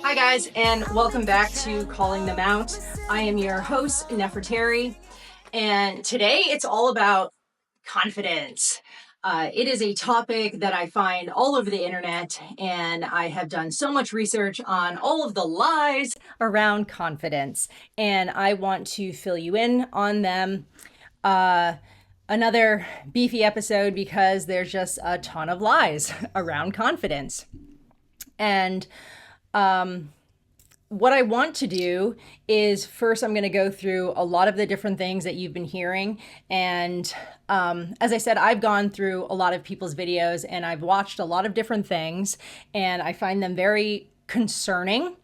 Hi, guys, and welcome back to Calling Them Out. I am your host, Nefertari, and today it's all about confidence. It is a topic that I find all over the internet, and I have done so much research on all of the lies around confidence, and I want to fill you in on them. Another beefy episode because there's just a ton of lies around confidence. And what I want to do is first, I'm going to go through a lot of the different things that you've been hearing. And as I said, I've gone through a lot of people's videos and I've watched a lot of different things, and I find them very concerning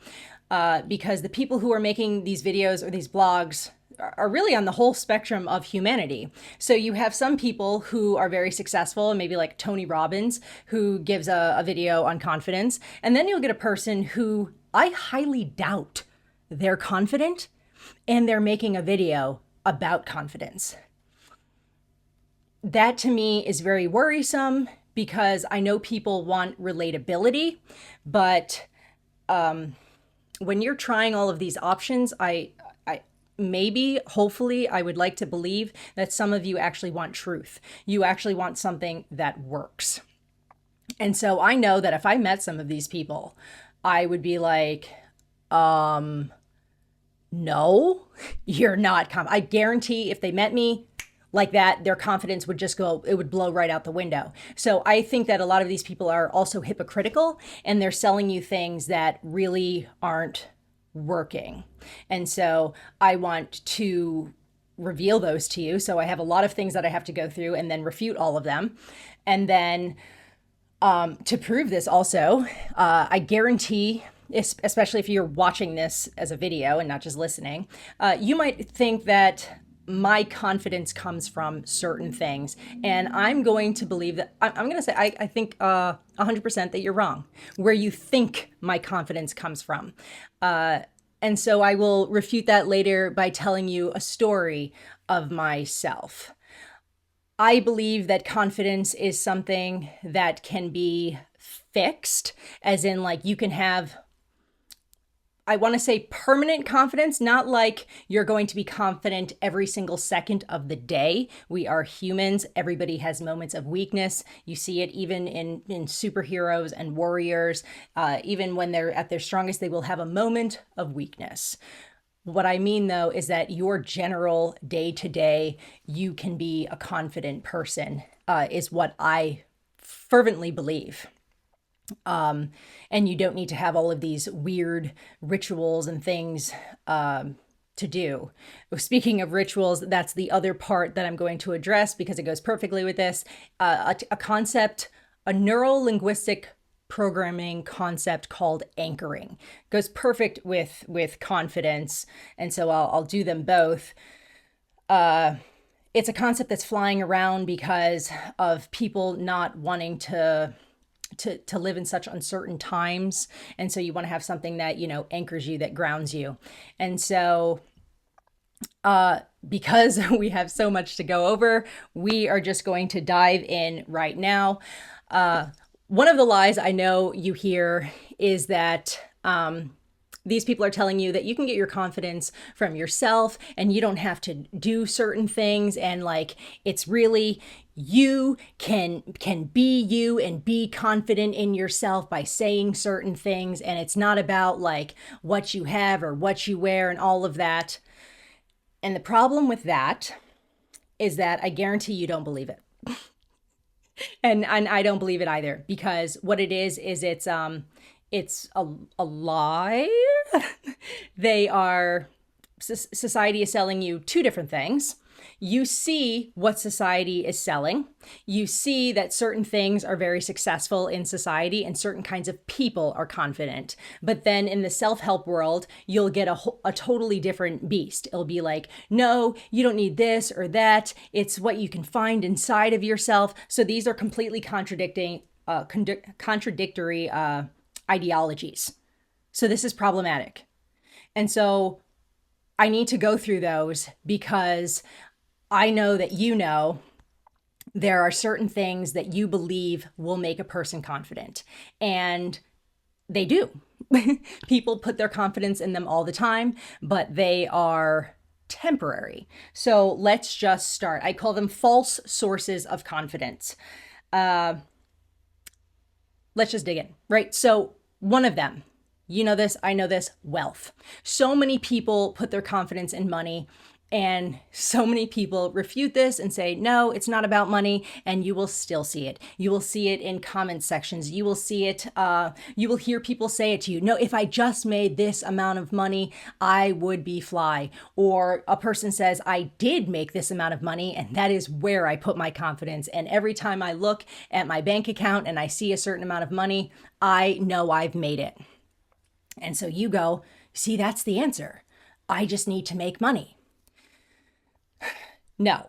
because the people who are making these videos or these blogs are really on the whole spectrum of humanity. So you have some people who are very successful, maybe like Tony Robbins, who gives a video on confidence. And then you'll get a person who I highly doubt they're confident and they're making a video about confidence. That to me is very worrisome because I know people want relatability, but when you're trying all of these options, hopefully, I would like to believe that some of you actually want truth. You actually want something that works. And so I know that if I met some of these people, I would be like, no, you're not I guarantee if they met me like that, their confidence would just go, it would blow right out the window. So I think that a lot of these people are also hypocritical, and they're selling you things that really aren't working. And so I want to reveal those to you. So I have a lot of things that I have to go through and then refute all of them. And then to prove this also, I guarantee, especially if you're watching this as a video and not just listening, you might think that my confidence comes from certain things. And I'm going to believe that, I'm going to say, I think 100% that you're wrong, where you think my confidence comes from. And so I will refute that later by telling you a story of myself. I believe that confidence is something that can be fixed, as in like you can have, I want to say permanent confidence, not like you're going to be confident every single second of the day. We are humans. Everybody has moments of weakness. You see it even in superheroes and warriors. Even when they're at their strongest, they will have a moment of weakness. What I mean, though, is that your general day to day, you can be a confident person, is what I fervently believe. And you don't need to have all of these weird rituals and things to do. Speaking of rituals, that's the other part that I'm going to address because it goes perfectly with this. A concept, a neuro-linguistic programming concept called anchoring. Goes perfect with confidence, and so I'll do them both. It's a concept that's flying around because of people not wanting to live in such uncertain times. And so you want to have something that, anchors you, that grounds you. And so because we have so much to go over, we are just going to dive in right now. One of the lies I know you hear is that these people are telling you that you can get your confidence from yourself and you don't have to do certain things. And like, it's really, you can be you and be confident in yourself by saying certain things. And it's not about like what you have or what you wear and all of that. And the problem with that is that I guarantee you don't believe it. And I don't believe it either, because what it is it's a lie. Society is selling you two different things. You see what society is selling. You see that certain things are very successful in society and certain kinds of people are confident. But then in the self-help world, you'll get a totally different beast. It'll be like, no, you don't need this or that. It's what you can find inside of yourself. So these are completely contradictory ideologies. So this is problematic. And so I need to go through those because I know that there are certain things that you believe will make a person confident, and they do. People put their confidence in them all the time, but they are temporary. So let's just start. I call them false sources of confidence. Uh, let's just dig in, right? So, one of them, you know this, I know this, wealth. So many people put their confidence in money, and so many people refute this and say, no, it's not about money. And you will still see it. You will see it in comment sections. You will see it. You will hear people say it to you. No, if I just made this amount of money, I would be fly. Or a person says, I did make this amount of money, and that is where I put my confidence. And every time I look at my bank account and I see a certain amount of money, I know I've made it. And so you go, see, that's the answer. I just need to make money. No,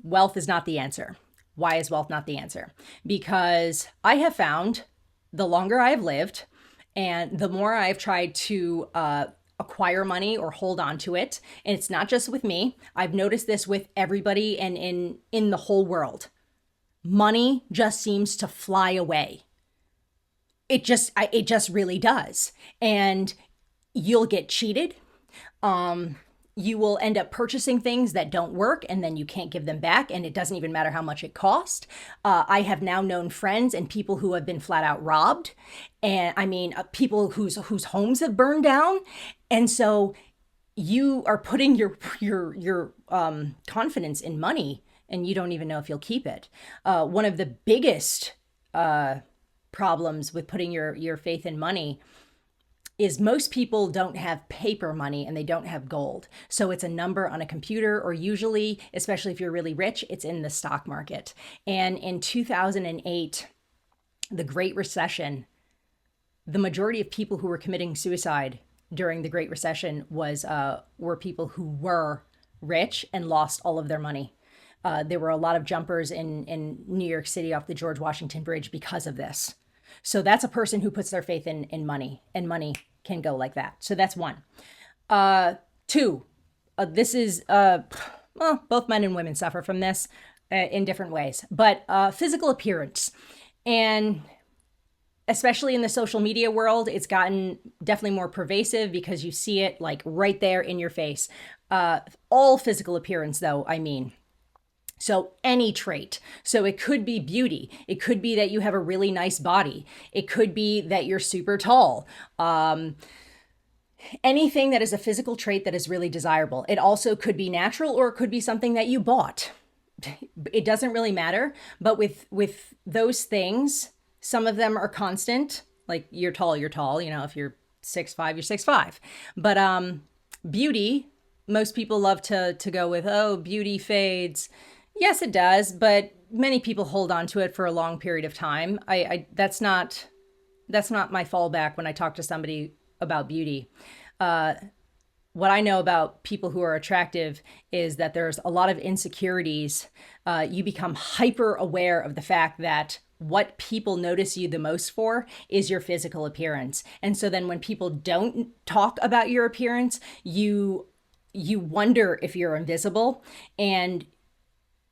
wealth is not the answer. Why is wealth not the answer? Because I have found the longer I have lived and the more I've tried to acquire money or hold on to it, and it's not just with me, I've noticed this with everybody and in the whole world. Money just seems to fly away. It just really does. And you'll get cheated. You will end up purchasing things that don't work and then you can't give them back, and it doesn't even matter how much it cost. I have now known friends and people who have been flat out robbed, and I mean people whose homes have burned down. And so you are putting your confidence in money, and you don't even know if you'll keep it. One of the biggest problems with putting your faith in money is most people don't have paper money and they don't have gold. So it's a number on a computer, or usually, especially if you're really rich, it's in the stock market. And in 2008, the Great Recession, the majority of people who were committing suicide during the Great Recession were people who were rich and lost all of their money. There were a lot of jumpers in New York City off the George Washington Bridge because of this. So that's a person who puts their faith in money, and money can go like that. So that's one. Two, this is, well, both men and women suffer from this in different ways, but physical appearance. And especially in the social media world, it's gotten definitely more pervasive because you see it like right there in your face. All physical appearance, though, I mean. So any trait. So it could be beauty. It could be that you have a really nice body. It could be that you're super tall. Anything that is a physical trait that is really desirable. It also could be natural, or it could be something that you bought. It doesn't really matter. But with those things, some of them are constant. Like you're tall. You know, if you're 6'5", you're 6'5". But beauty, most people love to go with, oh, beauty fades. Yes, it does, but many people hold on to it for a long period of time. That's not my fallback when I talk to somebody about beauty. What I know about people who are attractive is that there's a lot of insecurities. You become hyper aware of the fact that what people notice you the most for is your physical appearance. And so then when people don't talk about your appearance, you wonder if you're invisible, and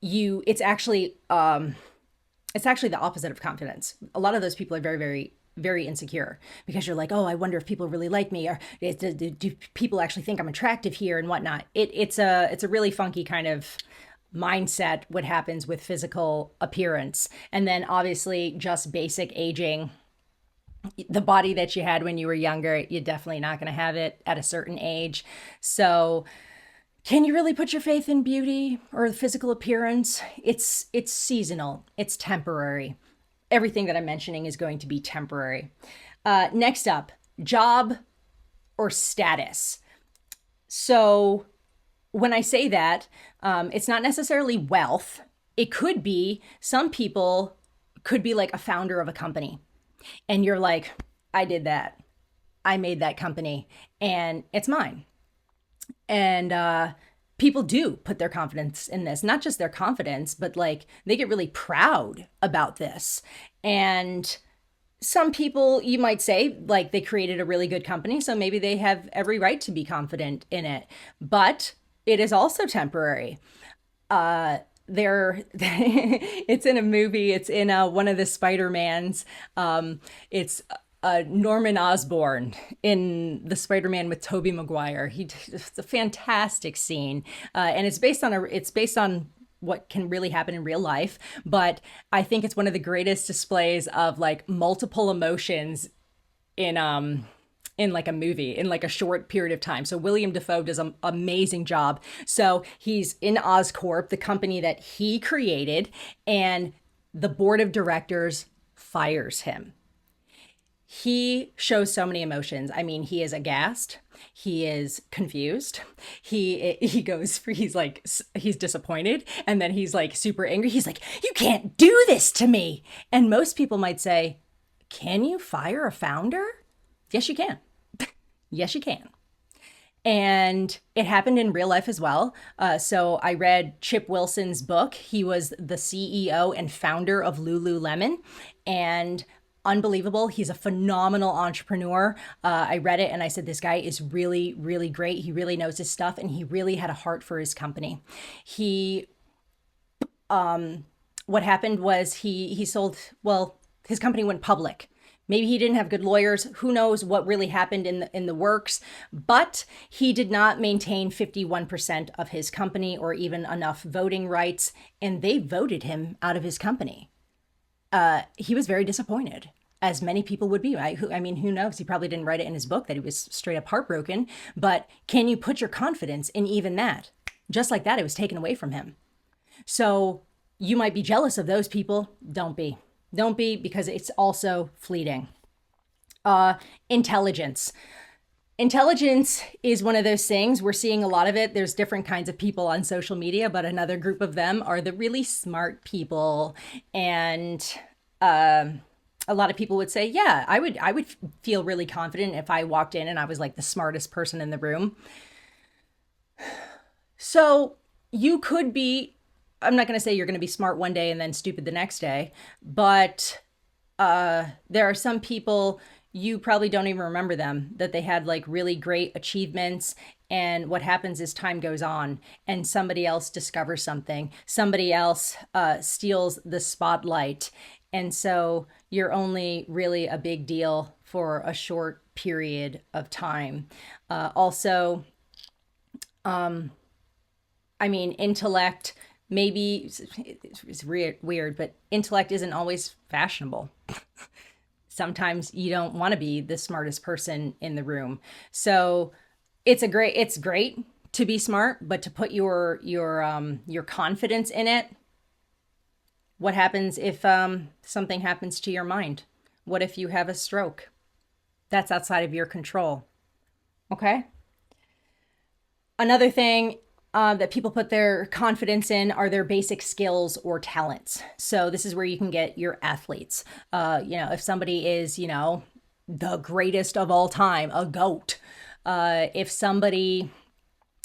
it's actually the opposite of confidence. A lot of those people are very, very, very insecure because you're like, oh, I wonder if people really like me, or do people actually think I'm attractive here and whatnot. It's a really funky kind of mindset what happens with physical appearance. And then obviously just basic aging. The body that you had when you were younger, you're definitely not going to have it at a certain age. So can you really put your faith in beauty or physical appearance? It's seasonal. It's temporary. Everything that I'm mentioning is going to be temporary. Next up, job or status. So when I say that, it's not necessarily wealth. It could be, some people could be like a founder of a company. And you're like, I did that. I made that company and it's mine. And people do put their confidence in this, not just their confidence, but like they get really proud about this. And some people, you might say, like they created a really good company, so maybe they have every right to be confident in it. But it is also temporary. It's in a movie. It's in one of the Spider-Mans. It's Norman Osborn in the Spider-Man with Tobey Maguire. It's a fantastic scene, and it's based on what can really happen in real life. But I think it's one of the greatest displays of like multiple emotions in like a movie in like a short period of time. So William Dafoe does an amazing job. So he's in Oscorp, the company that he created, and the board of directors fires him. He shows so many emotions. I mean, he is aghast. He is confused. He's disappointed, and then he's like super angry. He's like, "You can't do this to me." And most people might say, "Can you fire a founder?" Yes, you can. Yes, you can. And it happened in real life as well. So I read Chip Wilson's book. He was the CEO and founder of Lululemon, and unbelievable. He's a phenomenal entrepreneur. I read it and I said, this guy is really, really great. He really knows his stuff, and he really had a heart for his company. He, what happened was he sold, well, his company went public. Maybe he didn't have good lawyers. Who knows what really happened in the works? But he did not maintain 51% of his company or even enough voting rights, and they voted him out of his company. He was very disappointed, as many people would be. I mean, who knows? He probably didn't write it in his book that he was straight up heartbroken. But can you put your confidence in even that? Just like that, it was taken away from him. So you might be jealous of those people. Don't be. Don't be, because it's also fleeting. Intelligence. Intelligence is one of those things. We're seeing a lot of it. There's different kinds of people on social media, but another group of them are the really smart people. And a lot of people would say, yeah, I would feel really confident if I walked in and I was like the smartest person in the room. So you could be, I'm not going to say you're going to be smart one day and then stupid the next day, but there are some people, you probably don't even remember them, that they had like really great achievements. And what happens is time goes on and somebody else discovers something. Somebody else steals the spotlight. And so you're only really a big deal for a short period of time. Also, I mean, intellect, maybe it's weird, but intellect isn't always fashionable. Sometimes you don't want to be the smartest person in the room. So it's great to be smart, but to put your confidence in it. What happens if something happens to your mind? What if you have a stroke? That's outside of your control. Okay? Another thing that people put their confidence in are their basic skills or talents. So this is where you can get your athletes. If somebody is, the greatest of all time, a GOAT. If somebody,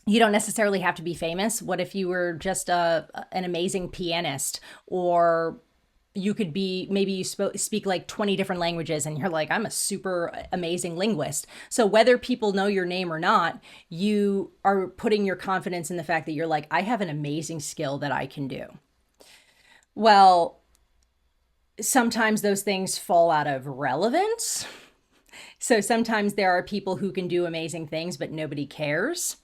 you don't necessarily have to be famous. What if you were just an amazing pianist, or you could be, maybe you speak like 20 different languages and you're like, I'm a super amazing linguist. So whether people know your name or not, you are putting your confidence in the fact that you're like, I have an amazing skill that I can do. Well, sometimes those things fall out of relevance. So sometimes there are people who can do amazing things, but nobody cares.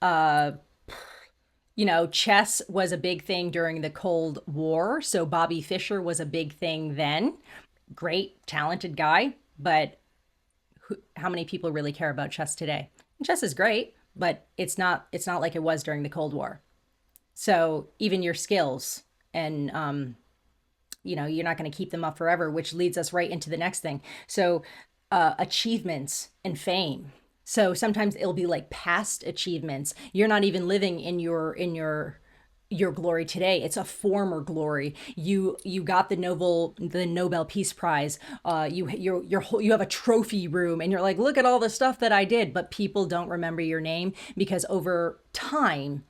Uh, Chess was a big thing during the Cold War. So Bobby Fischer was a big thing then. Great, talented guy. But how many people really care about chess today? Chess is great, but it's not like it was during the Cold War. So even your skills, and you're not going to keep them up forever, which leads us right into the next thing. So achievements and fame. So sometimes it'll be like past achievements. You're not even living in your glory today. It's a former glory. You got the Nobel Peace Prize. You have a trophy room, and you're like, look at all the stuff that I did. But people don't remember your name, because over time,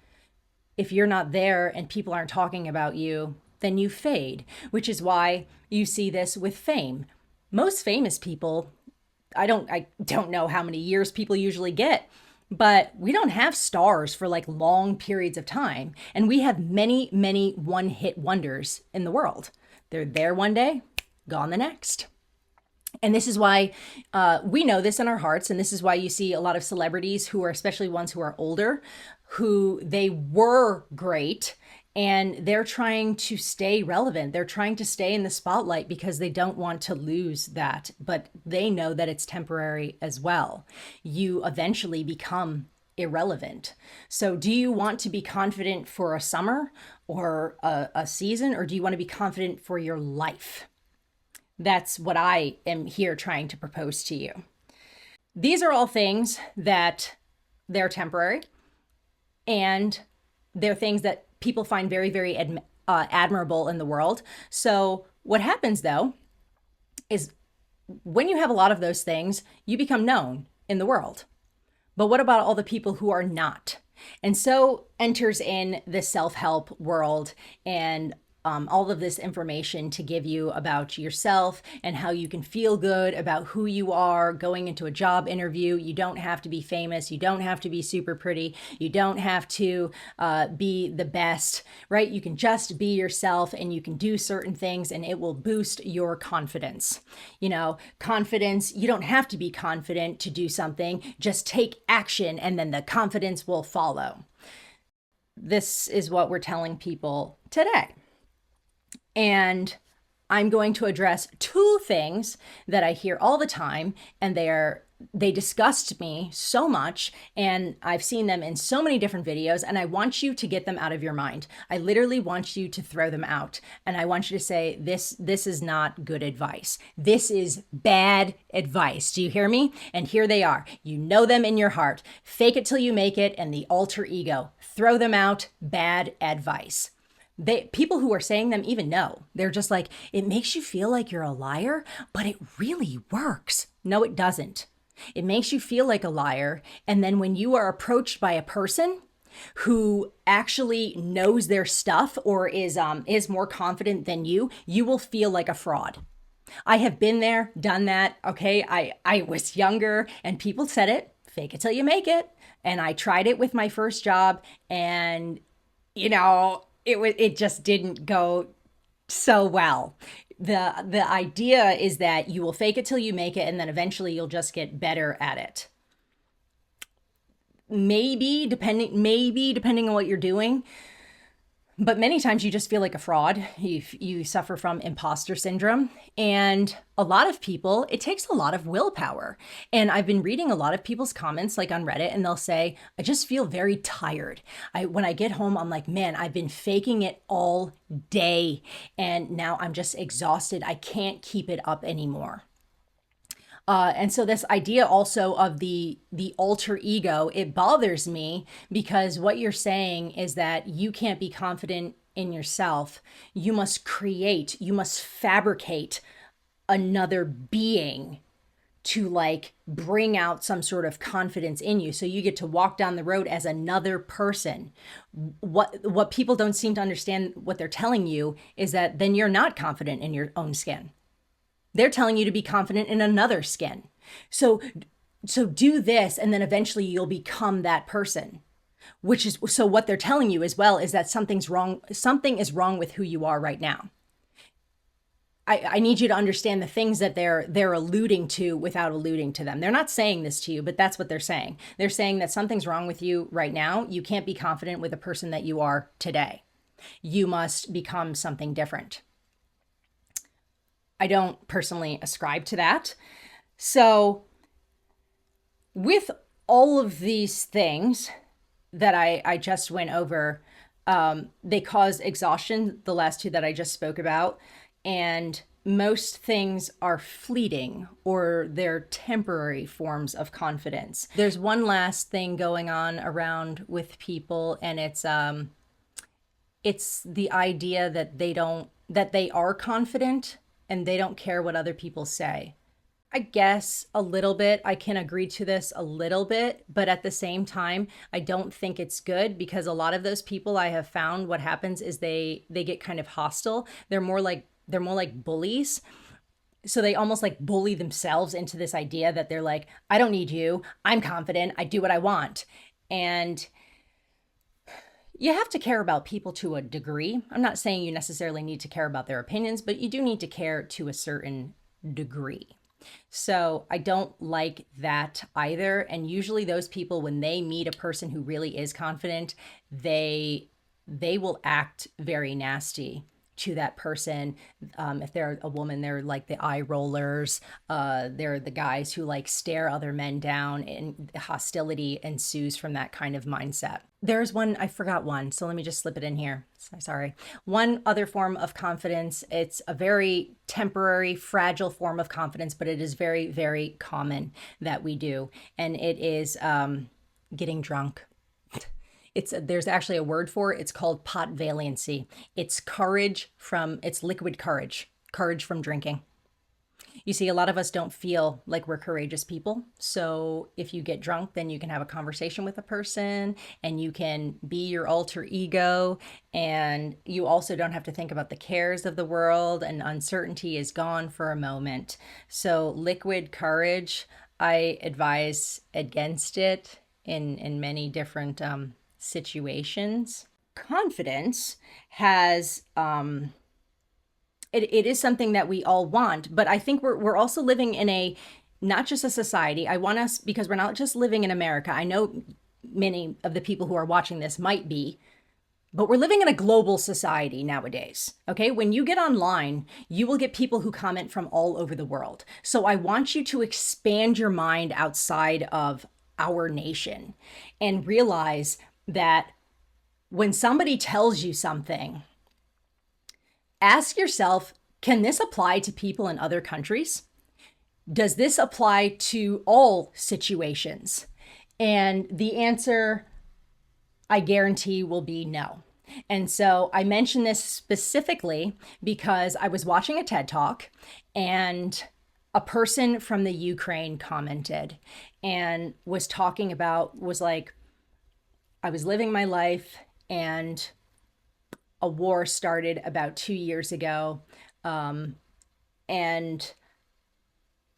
if you're not there and people aren't talking about you, then you fade. Which is why you see this with fame. Most famous people, I don't know how many years people usually get, but we don't have stars for like long periods of time. And we have many, many one-hit wonders in the world. They're there one day, gone the next. And this is why we know this in our hearts. And this is why you see a lot of celebrities who are, especially ones who are older, who they were great and they're trying to stay relevant. They're trying to stay in the spotlight because they don't want to lose that. But they know that it's temporary as well. You eventually become irrelevant. So, do you want to be confident for a summer or a season, or do you want to be confident for your life? That's what I am here trying to propose to you. These are all things that they're temporary, and they're things that people find very, very admirable in the world. So, what happens though is when you have a lot of those things, you become known in the world. But what about all the people who are not? And so enters in the self-help world and all of this information to give you about yourself and how you can feel good about who you are going into a job interview. You don't have to be famous. You don't have to be super pretty. You don't have to be the best, right? You can just be yourself and you can do certain things and it will boost your confidence. You know, confidence, you don't have to be confident to do something. Just take action and then the confidence will follow. This is what we're telling people today. And I'm going to address two things that I hear all the time, and they disgust me so much, and I've seen them in so many different videos, and I want you to get them out of your mind. I literally want you to throw them out, and I want you to say, this is not good advice. This is bad advice. Do you hear me? And here they are. You know them in your heart. Fake it till you make it, and the alter ego. Throw them out. Bad advice. People who are saying them even know. They're just like, it makes you feel like you're a liar, but it really works. No, it doesn't. It makes you feel like a liar. And then when you are approached by a person who actually knows their stuff or is more confident than you will feel like a fraud. I have been there, done that. Okay. I was younger and people said it, fake it till you make it. And I tried it with my first job and, you know, it just didn't go so well. The idea is that you will fake it till you make it and then eventually you'll just get better at it. Maybe depending on what you're doing, but many times you just feel like a fraud. You suffer from imposter syndrome. And a lot of people, it takes a lot of willpower. And I've been reading a lot of people's comments like on Reddit, and they'll say, I just feel very tired. When I get home, I'm like, man, I've been faking it all day. And now I'm just exhausted. I can't keep it up anymore. And so this idea also of the alter ego, it bothers me because what you're saying is that you can't be confident in yourself. You must fabricate another being to like bring out some sort of confidence in you. So you get to walk down the road as another person. What people don't seem to understand what they're telling you is that then you're not confident in your own skin. They're telling you to be confident in another skin. So do this, and then eventually you'll become that person. So what they're telling you as well is that something's wrong. Something is wrong with who you are right now. I need you to understand the things that they're alluding to without alluding to them. They're not saying this to you, but that's what they're saying. They're saying that something's wrong with you right now. You can't be confident with the person that you are today. You must become something different. I don't personally ascribe to that. So with all of these things that I just went over, they cause exhaustion, the last two that I just spoke about. And most things are fleeting or they're temporary forms of confidence. There's one last thing going on around with people, and it's the idea that they are confident and they don't care what other people say. I guess a little bit, I can agree to this a little bit, but at the same time, I don't think it's good because a lot of those people I have found, what happens is they get kind of hostile. They're more like bullies. So they almost like bully themselves into this idea that they're like, I don't need you. I'm confident. I do what I want. And you have to care about people to a degree. I'm not saying you necessarily need to care about their opinions, but you do need to care to a certain degree. So I don't like that either. And usually those people, when they meet a person who really is confident, they will act very nasty to that person. If they're a woman, they're like the eye rollers. They're the guys who like stare other men down, and hostility ensues from that kind of mindset. There's one, I forgot one, so let me just slip it in here. Sorry. One other form of confidence. It's a very temporary, fragile form of confidence, but it is very, very common that we do. And it is getting drunk. There's actually a word for it. It's called pot valency. It's liquid courage from drinking. You see, a lot of us don't feel like we're courageous people. So if you get drunk, then you can have a conversation with a person and you can be your alter ego. And you also don't have to think about the cares of the world, and uncertainty is gone for a moment. So liquid courage, I advise against it in many different situations. Confidence has it is something that we all want, but I think we're also living in a not just a society. I want us, because we're not just living in America. I know many of the people who are watching this might be, but we're living in a global society nowadays. Okay, when you get online, you will get people who comment from all over the world. So I want you to expand your mind outside of our nation and realize that when somebody tells you something, ask yourself, can this apply to people in other countries? Does this apply to all situations? And the answer, I guarantee, will be no. And so I mention this specifically because I was watching a TED Talk and a person from the Ukraine commented and was like, I was living my life and a war started about 2 years ago. And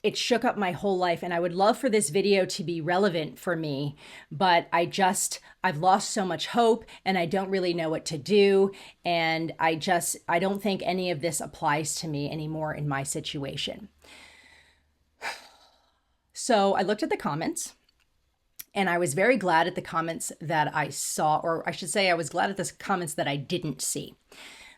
it shook up my whole life. And I would love for this video to be relevant for me, but I've lost so much hope and I don't really know what to do. And I don't think any of this applies to me anymore in my situation. So I looked at the comments. And I was very glad at the comments that I saw, or I should say I was glad at the comments that I didn't see.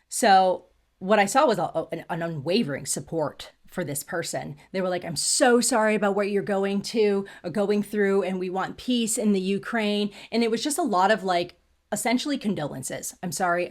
So what I saw was an unwavering support for this person. They were like, I'm so sorry about what you're going through, and we want peace in the Ukraine. And it was just a lot of like, essentially condolences. I'm sorry.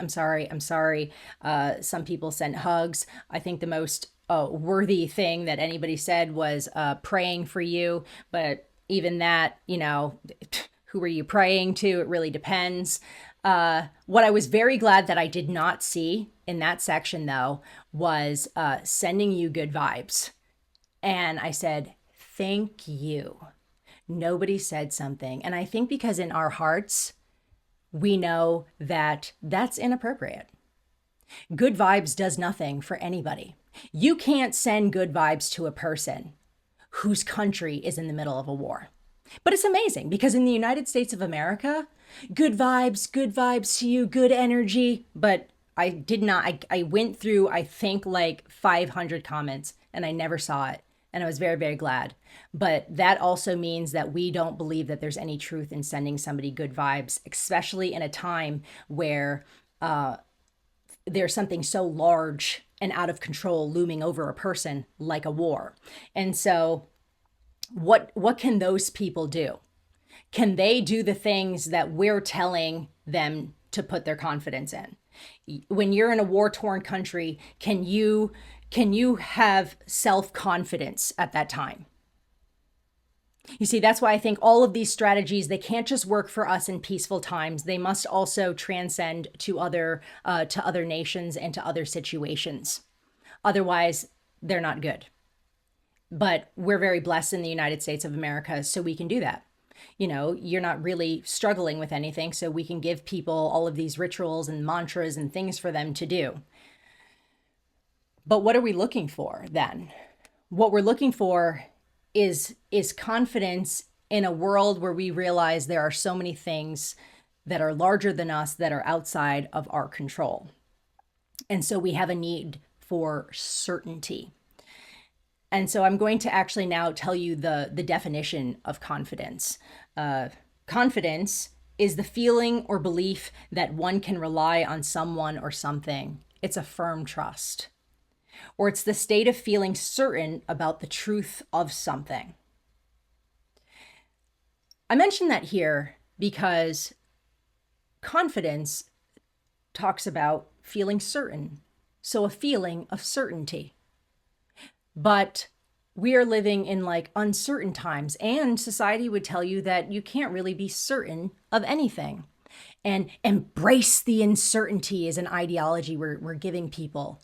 Some people sent hugs. I think the most worthy thing that anybody said was praying for you, but even that, who are you praying to? It really depends. What I was very glad that I did not see in that section, though, was sending you good vibes. And I said, thank you. Nobody said something. And I think because in our hearts, we know that that's inappropriate. Good vibes does nothing for anybody. You can't send good vibes to a person whose country is in the middle of a war. But it's amazing because in the United States of America, good vibes to you, good energy. But I did not, I went through, I think like 500 comments and I never saw it. And I was very, very glad. But that also means that we don't believe that there's any truth in sending somebody good vibes, especially in a time where there's something so large and out of control looming over a person like a war. And so what can those people do? Can they do the things that we're telling them to put their confidence in? When you're in a war-torn country, can you have self-confidence at that time? You see, that's why I think all of these strategies, they can't just work for us in peaceful times. They must also transcend to other nations and to other situations. Otherwise, they're not good. But we're very blessed in the United States of America, so we can do that. You're not really struggling with anything, so we can give people all of these rituals and mantras and things for them to do. But what are we looking for then? What we're looking for is confidence in a world where we realize there are so many things that are larger than us that are outside of our control. And so we have a need for certainty. And so I'm going to actually now tell you the definition of confidence. Confidence is the feeling or belief that one can rely on someone or something. It's a firm trust. Or it's the state of feeling certain about the truth of something. I mention that here because confidence talks about feeling certain. So a feeling of certainty. But we are living in like uncertain times, and society would tell you that you can't really be certain of anything. And embrace the uncertainty is an ideology we're giving people.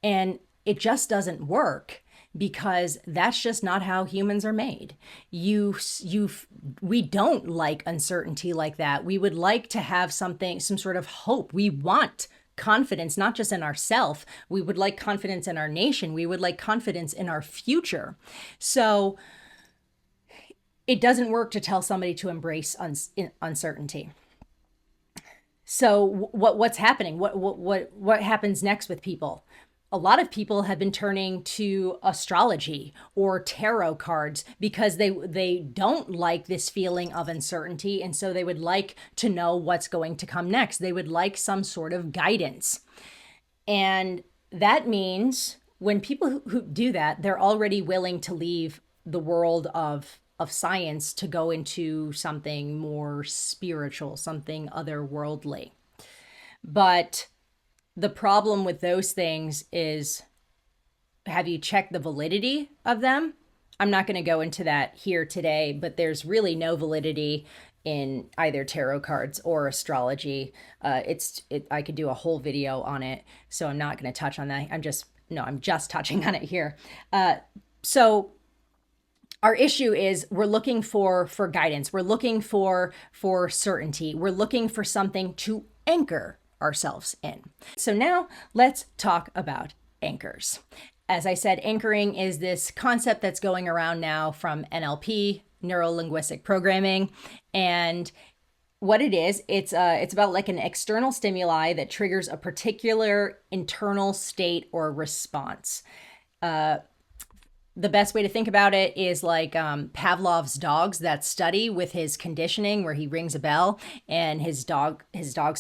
And it just doesn't work because that's just not how humans are made. We don't like uncertainty like that. We would like to have something, some sort of hope. We want confidence, not just in ourselves. We would like confidence in our nation. We would like confidence in our future. So it doesn't work to tell somebody to embrace uncertainty. So what's happening? What happens next with people? A lot of people have been turning to astrology or tarot cards because they don't like this feeling of uncertainty, and so they would like to know what's going to come next. They would like some sort of guidance. And that means when people who do that, they're already willing to leave the world of science to go into something more spiritual, something otherworldly. But the problem with those things is, have you checked the validity of them? I'm not going to go into that here today, but there's really no validity in either tarot cards or astrology. I could do a whole video on it, so I'm not going to touch on that. I'm just touching on it here. So our issue is we're looking for guidance. We're looking for certainty. We're looking for something to anchor ourselves in. So now let's talk about anchors. As I said, anchoring is this concept that's going around now from NLP, neuro-linguistic programming, and what it is, it's about like an external stimuli that triggers a particular internal state or response. The best way to think about it is like Pavlov's dogs, that study with his conditioning where he rings a bell and his dogs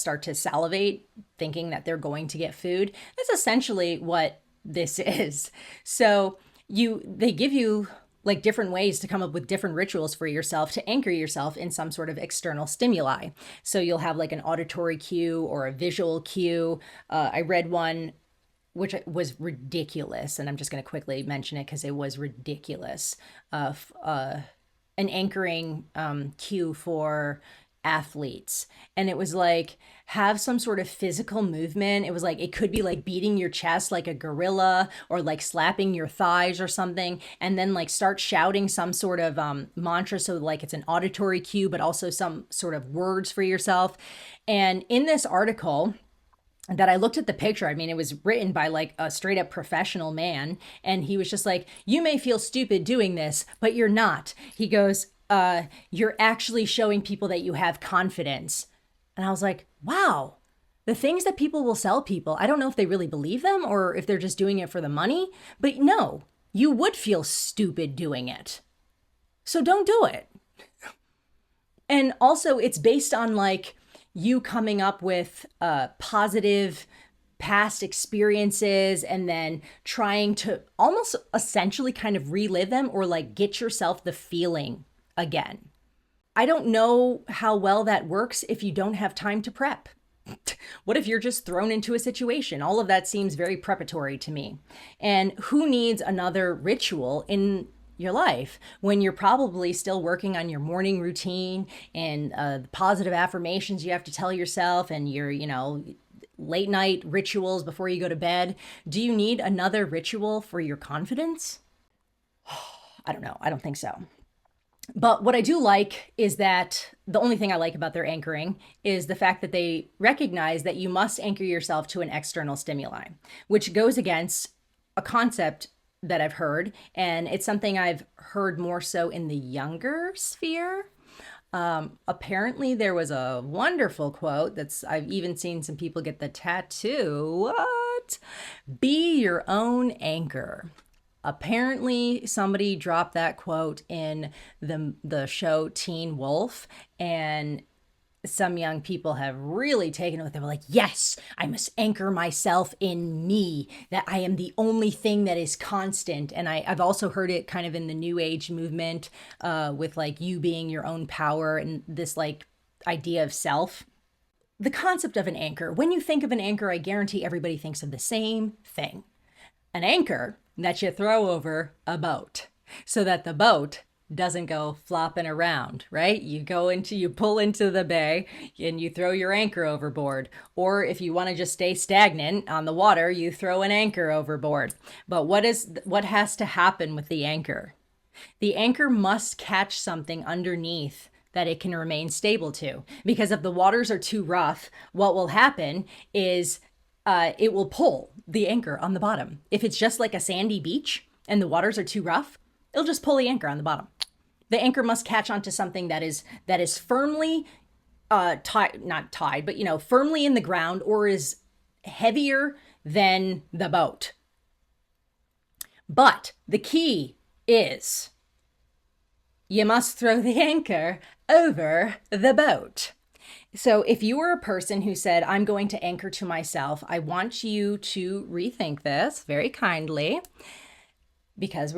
start to salivate thinking that they're going to get food. That's essentially what this is. So they give you like different ways to come up with different rituals for yourself to anchor yourself in some sort of external stimuli. So you'll have like an auditory cue or a visual cue. I read one which was ridiculous, and I'm just going to quickly mention it because it was ridiculous. An anchoring cue for athletes, and it was like, have some sort of physical movement. It was like, it could be like beating your chest like a gorilla, or like slapping your thighs or something, and then like start shouting some sort of mantra. So like it's an auditory cue, but also some sort of words for yourself. And in this article that I looked at the picture, I mean, it was written by like a straight up professional man. And he was just like, you may feel stupid doing this, but you're not. He goes, you're actually showing people that you have confidence. And I was like, wow, the things that people will sell people, I don't know if they really believe them or if they're just doing it for the money, but no, you would feel stupid doing it. So don't do it. And also it's based on like, you coming up with positive past experiences and then trying to almost essentially kind of relive them or like get yourself the feeling again. I don't know how well that works if you don't have time to prep. What if you're just thrown into a situation? All of that seems very preparatory to me. And who needs another ritual in your life when you're probably still working on your morning routine and the positive affirmations you have to tell yourself and your, late night rituals before you go to bed? Do you need another ritual for your confidence? I don't know. I don't think so. But what I do like is that the only thing I like about their anchoring is the fact that they recognize that you must anchor yourself to an external stimuli, which goes against a concept that I've heard, and it's something I've heard more so in the younger sphere. Apparently there was a wonderful quote I've even seen some people get the tattoo. What? Be your own anchor. Apparently, somebody dropped that quote in the show Teen Wolf, and some young people have really taken it. They were like, yes, I must anchor myself in me, that I am the only thing that is constant. And I've also heard it kind of in the new age movement with like you being your own power and this like idea of self. The concept of an anchor, when you think of an anchor, I guarantee everybody thinks of the same thing. An anchor that you throw over a boat so that the boat doesn't go flopping around, right? You pull into the bay and you throw your anchor overboard. Or if you want to just stay stagnant on the water, you throw an anchor overboard. But what has to happen with the anchor? The anchor must catch something underneath that it can remain stable to. Because if the waters are too rough, what will happen is it will pull the anchor on the bottom. If it's just like a sandy beach and the waters are too rough, it'll just pull the anchor on the bottom. The anchor must catch onto something that is firmly not tied, but firmly in the ground, or is heavier than the boat. But the key is you must throw the anchor over the boat. So if you were a person who said, I'm going to anchor to myself, I want you to rethink this very kindly. Because,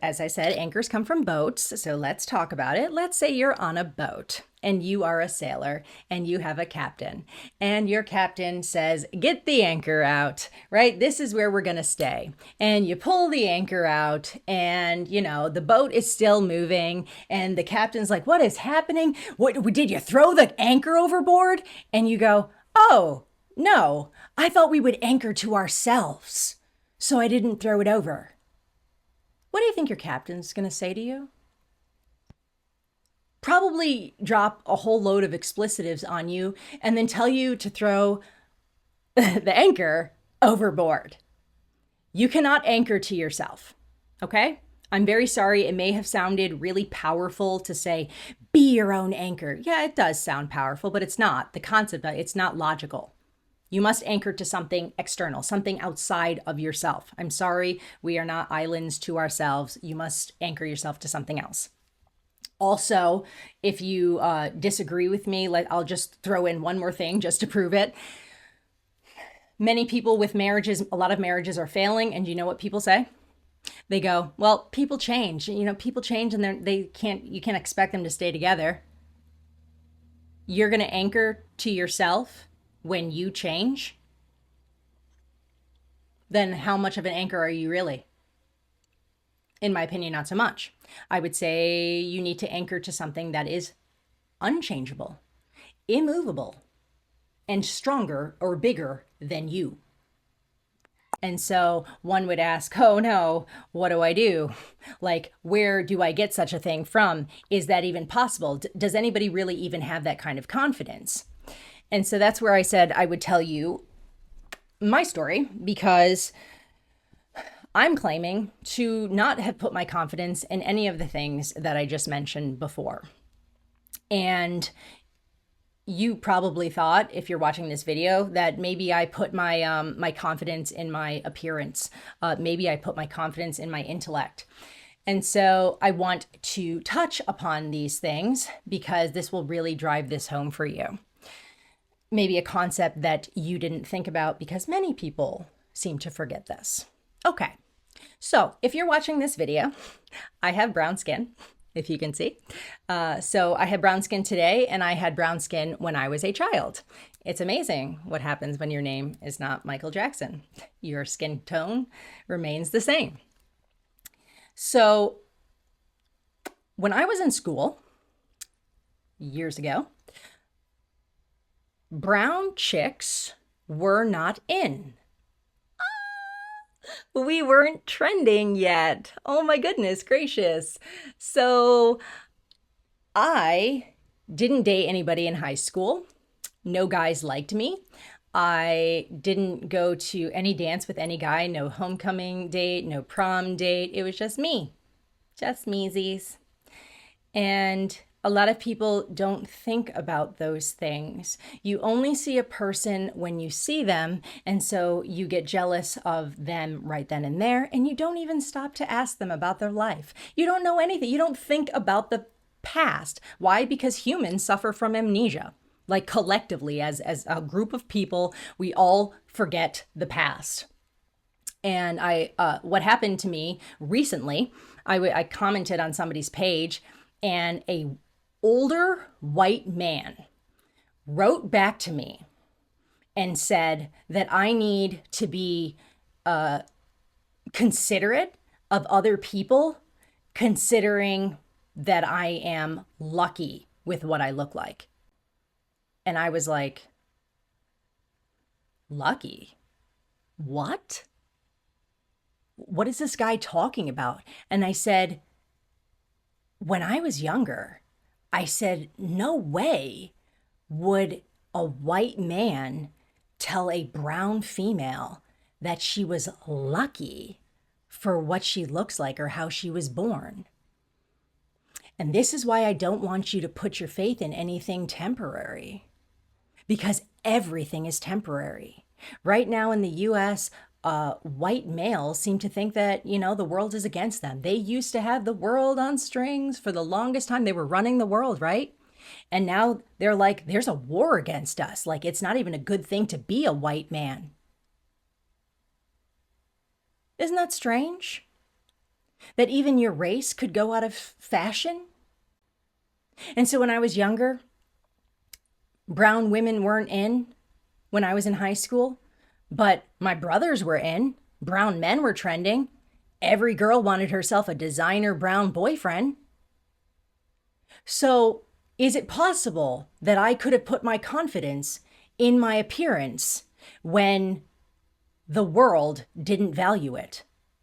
as I said, anchors come from boats. So let's talk about it. Let's say you're on a boat and you are a sailor and you have a captain. And your captain says, get the anchor out, right? This is where we're going to stay. And you pull the anchor out and, the boat is still moving. And the captain's like, what is happening? What did you throw the anchor overboard? And you go, oh, no, I thought we would anchor to ourselves. So I didn't throw it over. What do you think your captain's going to say to you? Probably drop a whole load of explicitives on you and then tell you to throw the anchor overboard. You cannot anchor to yourself, okay? I'm very sorry. It may have sounded really powerful to say, be your own anchor. Yeah, it does sound powerful, but it's not. The concept, it's not logical. You must anchor to something external, something outside of yourself. I'm sorry, we are not islands to ourselves. You must anchor yourself to something else. Also, if you disagree with me, I'll just throw in one more thing just to prove it. Many people with marriages, a lot of marriages are failing, and you know what people say? They go, well, people change. People change and you can't expect them to stay together. You're going to anchor to yourself when you change, then how much of an anchor are you really? In my opinion, not so much. I would say you need to anchor to something that is unchangeable, immovable, and stronger or bigger than you. And so one would ask, oh no, what do I do? Like, where do I get such a thing from? Is that even possible? Does anybody really even have that kind of confidence? And so that's where I said I would tell you my story, because I'm claiming to not have put my confidence in any of the things that I just mentioned before. And you probably thought, if you're watching this video, that maybe I put my my confidence in my appearance. Maybe I put my confidence in my intellect. And so I want to touch upon these things because this will really drive this home for you. Maybe a concept that you didn't think about, because many people seem to forget this. Okay, so if you're watching this video, I have brown skin, if you can see. So I have brown skin today, and I had brown skin when I was a child. It's amazing what happens when your name is not Michael Jackson. Your skin tone remains the same. So when I was in school years ago, brown chicks were not in. We weren't trending yet. Oh my goodness gracious. So I didn't date anybody in high school. No guys liked me. I didn't go to any dance with any guy, no homecoming date, no prom date. It was just me, just measies. And A lot of people don't think about those things. You only see a person when you see them, and so you get jealous of them right then and there, and you don't even stop to ask them about their life. You don't know anything. You don't think about the past. Why? Because humans suffer from amnesia. Like collectively, as a group of people, we all forget the past. And what happened to me recently, I commented on somebody's page, and a older white man wrote back to me and said that I need to be considerate of other people, considering that I am lucky with what I look like. And I was like, lucky? What? What is this guy talking about? And I said, when I was younger, I said, no way would a white man tell a brown female that she was lucky for what she looks like or how she was born. And this is why I don't want you to put your faith in anything temporary, because everything is temporary. Right now in the US, white males seem to think that, the world is against them. They used to have the world on strings for the longest time. They were running the world, right? And now they're like, there's a war against us. Like, it's not even a good thing to be a white man. Isn't that strange? That even your race could go out of fashion? And so when I was younger, brown women weren't in when I was in high school. But my brothers were in. Brown men were trending. Every girl wanted herself a designer brown boyfriend. So is it possible that I could have put my confidence in my appearance when the world didn't value it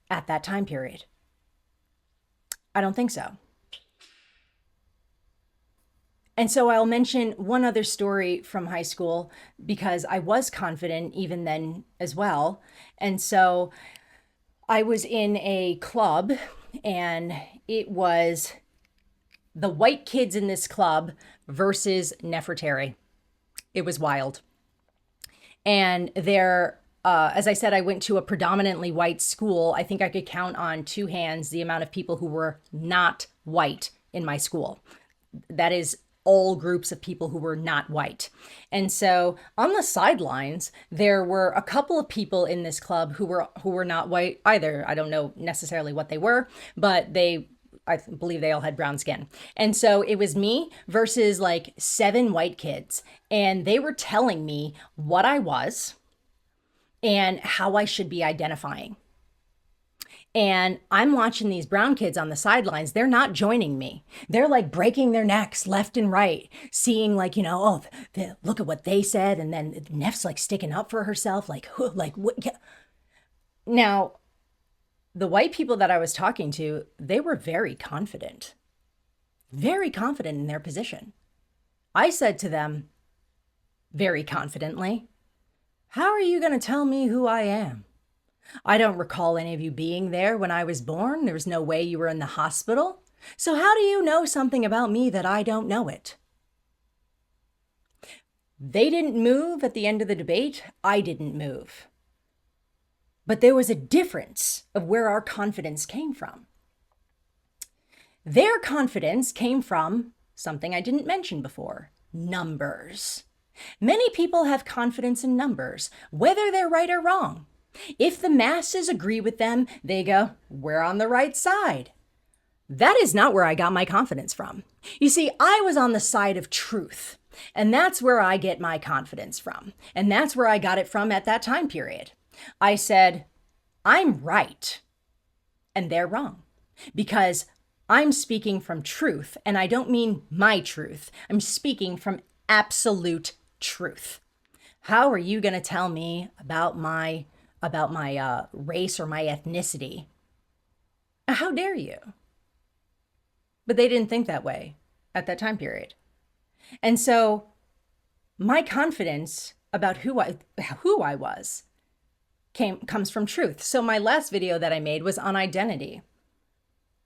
at that time period? I don't think so. And so I'll mention one other story from high school, because I was confident even then as well. And so I was in a club, and it was the white kids in this club versus Nefertari. It was wild. And as I said, I went to a predominantly white school. I think I could count on two hands the amount of people who were not white in my school. That is all groups of people who were not white. And so on the sidelines, there were a couple of people in this club who were not white either. I don't know necessarily what they were, but I believe they all had brown skin. And so it was me versus like 7 white kids. And they were telling me what I was and how I should be identifying. And I'm watching these brown kids on the sidelines. They're not joining me. They're like breaking their necks left and right, seeing like, look at what they said. And then Neff's like sticking up for herself. Like what? Yeah. Now, the white people that I was talking to, they were very confident in their position. I said to them very confidently, how are you going to tell me who I am? I don't recall any of you being there when I was born. There was no way you were in the hospital. So how do you know something about me that I don't know it? They didn't move at the end of the debate. I didn't move. But there was a difference of where our confidence came from. Their confidence came from something I didn't mention before: numbers. Many people have confidence in numbers, whether they're right or wrong. If the masses agree with them, they go, we're on the right side. That is not where I got my confidence from. You see, I was on the side of truth, and that's where I get my confidence from. And that's where I got it from at that time period. I said, I'm right, and they're wrong, because I'm speaking from truth, and I don't mean my truth. I'm speaking from absolute truth. How are you going to tell me about my race or my ethnicity? How dare you? But they didn't think that way at that time period. And so my confidence about who I was comes from truth. So my last video that I made was on identity.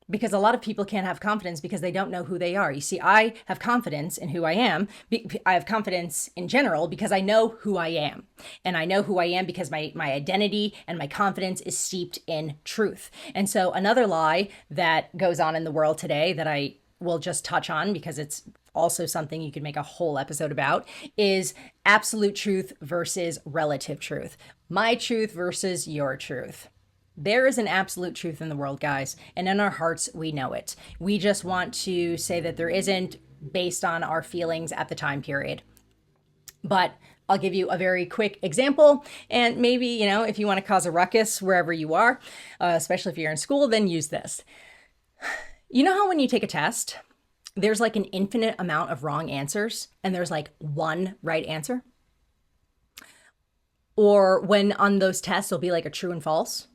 because a lot of people can't have confidence because they don't know who they are. You see, I have confidence in who I am. I have confidence in general because I know who I am. And I know who I am because my identity and my confidence is steeped in truth. And so another lie that goes on in the world today that I will just touch on because it's also something you could make a whole episode about is absolute truth versus relative truth. My truth versus your truth. There is an absolute truth in the world, guys, and in our hearts, we know it. We just want to say that there isn't based on our feelings at the time period. But I'll give you a very quick example, and maybe, if you want to cause a ruckus wherever you are, especially if you're in school, then use this. You know how when you take a test, there's like an infinite amount of wrong answers, and there's like one right answer? Or when on those tests, there'll be like a true and false?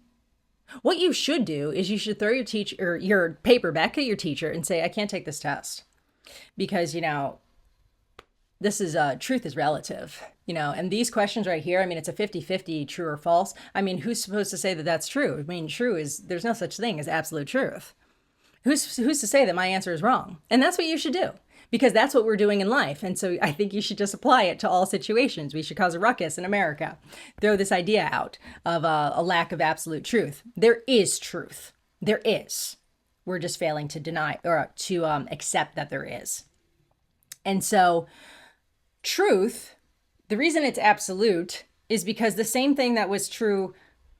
What you should do is you should throw your paper back at your teacher and say, I can't take this test because, this is truth is relative, and these questions right here, it's a 50-50 true or false. Who's supposed to say that that's true? There's no such thing as absolute truth. Who's to say that my answer is wrong? And that's what you should do because that's what we're doing in life. And so I think you should just apply it to all situations. We should cause a ruckus in America. Throw this idea out of a lack of absolute truth. There is truth. There is. We're just failing to deny or to accept that there is. And so truth, the reason it's absolute is because the same thing that was true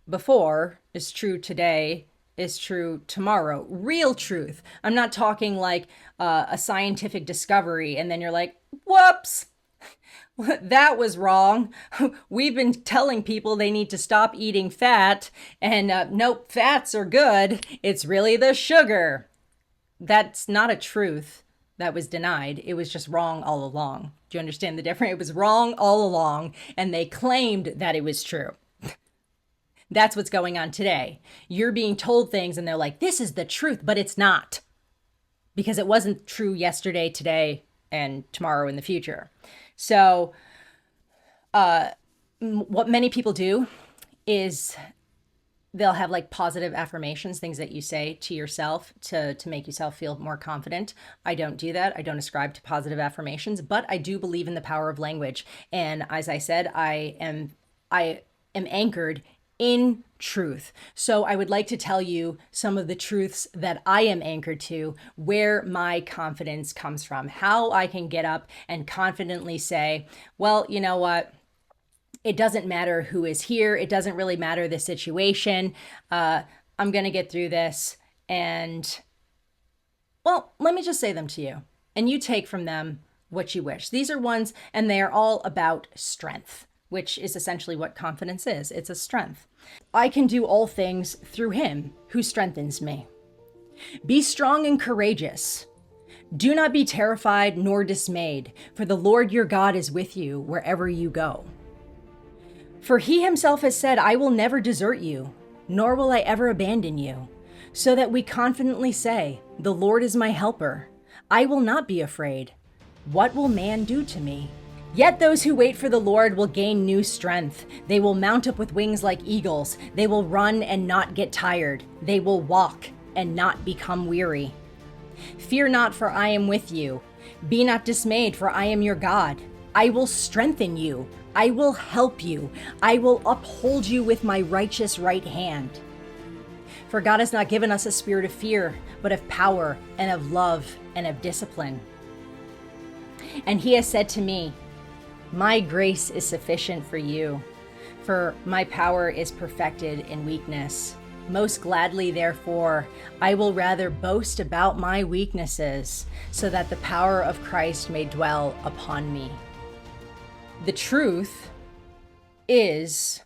before is true today, is true tomorrow. Real truth. I'm not talking like a scientific discovery and then you're like, whoops, that was wrong. We've been telling people they need to stop eating fat and nope, fats are good. It's really the sugar. That's not a truth that was denied. It was just wrong all along. Do you understand the difference? It was wrong all along and they claimed that it was true. That's what's going on today. You're being told things and they're like, this is the truth, but it's not. Because it wasn't true yesterday, today, and tomorrow in the future. So what many people do is they'll have like positive affirmations, things that you say to yourself to make yourself feel more confident. I don't do that. I don't ascribe to positive affirmations, but I do believe in the power of language. And as I said, I am anchored in truth. So I would like to tell you some of the truths that I am anchored to, where my confidence comes from, how I can get up and confidently say, well, you know what? It doesn't matter who is here. It doesn't really matter the situation. I'm going to get through this. And well, let me just say them to you and you take from them what you wish. These are ones, and they are all about strength, which is essentially what confidence is. It's a strength. I can do all things through him who strengthens me. Be strong and courageous. Do not be terrified nor dismayed, for the Lord your God is with you wherever you go. For he himself has said, I will never desert you, nor will I ever abandon you, so that we confidently say, the Lord is my helper. I will not be afraid. What will man do to me? Yet those who wait for the Lord will gain new strength. They will mount up with wings like eagles. They will run and not get tired. They will walk and not become weary. Fear not, for I am with you. Be not dismayed, for I am your God. I will strengthen you. I will help you. I will uphold you with my righteous right hand. For God has not given us a spirit of fear, but of power and of love and of discipline. And he has said to me, my grace is sufficient for you, for my power is perfected in weakness. Most gladly, therefore, I will rather boast about my weaknesses, so that the power of Christ may dwell upon me. The truth is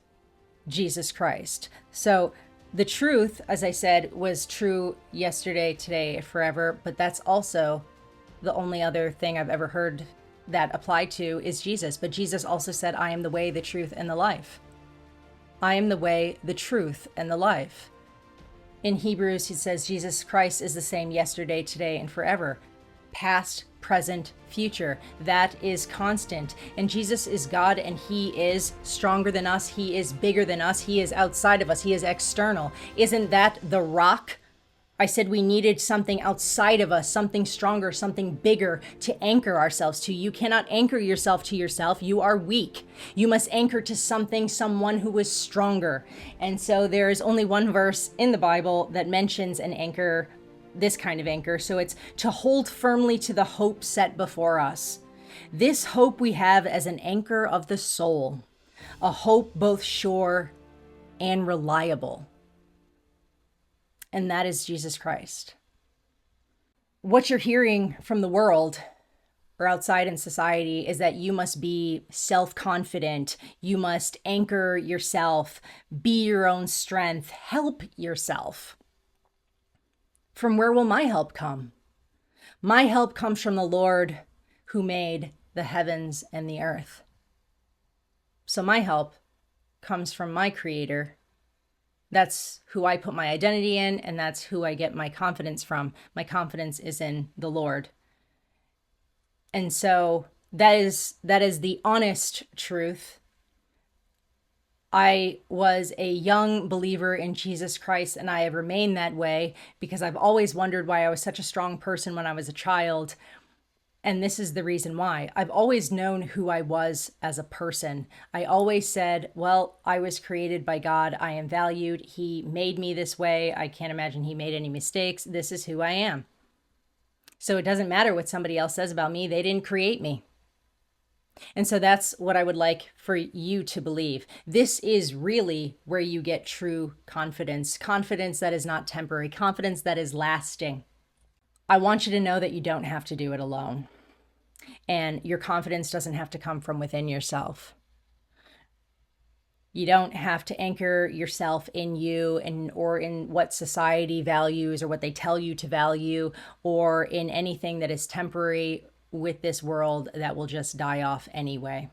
Jesus Christ. So the truth, as I said, was true yesterday, today, forever, but that's also the only other thing I've ever heard that applied to is Jesus. But Jesus also said, I am the way, the truth, and the life. I am the way, the truth, and the life. In Hebrews, he says, Jesus Christ is the same yesterday, today, and forever. Past, present, future. That is constant. And Jesus is God, and he is stronger than us. He is bigger than us. He is outside of us. He is external. Isn't that the rock I said we needed something outside of us, something stronger, something bigger to anchor ourselves to. You cannot anchor yourself to yourself. You are weak. You must anchor to something, someone who is stronger. And so there is only one verse in the Bible that mentions an anchor, this kind of anchor. So it's to hold firmly to the hope set before us. This hope we have as an anchor of the soul, a hope both sure and reliable. And that is Jesus Christ. What you're hearing from the world or outside in society is that you must be self-confident. You must anchor yourself, be your own strength, help yourself. From where will my help come? My help comes from the Lord who made the heavens and the earth. So my help comes from my Creator. That's who I put my identity in, and that's who I get my confidence from. My confidence is in the Lord. And so that is the honest truth. I was a young believer in Jesus Christ, and I have remained that way because I've always wondered why I was such a strong person when I was a child. And this is the reason why. I've always known who I was as a person. I always said, well, I was created by God. I am valued. He made me this way. I can't imagine he made any mistakes. This is who I am. So it doesn't matter what somebody else says about me. They didn't create me. And so that's what I would like for you to believe. This is really where you get true confidence. Confidence that is not temporary. Confidence that is lasting. I want you to know that you don't have to do it alone. And your confidence doesn't have to come from within yourself. You don't have to anchor yourself in you or in what society values or what they tell you to value or in anything that is temporary with this world that will just die off anyway.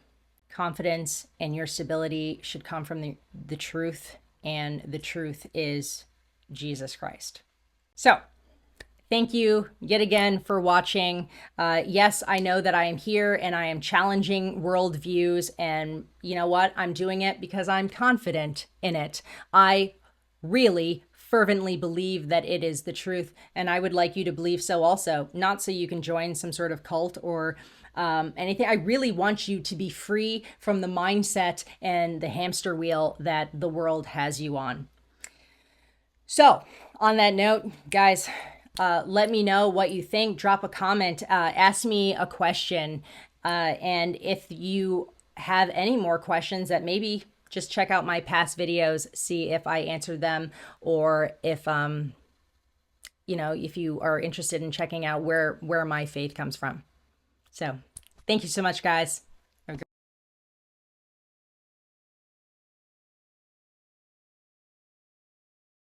Confidence and your stability should come from the truth, and the truth is Jesus Christ. So, thank you yet again for watching. Yes, I know that I am here and I am challenging worldviews, and you know what? I'm doing it because I'm confident in it. I really fervently believe that it is the truth, and I would like you to believe so also. Not so you can join some sort of cult or anything. I really want you to be free from the mindset and the hamster wheel that the world has you on. So, on that note, guys, let me know what you think. Drop a comment. Ask me a question. And if you have any more questions that maybe just check out my past videos, see if I answered them, or if, if you are interested in checking out where my faith comes from. So thank you so much, guys.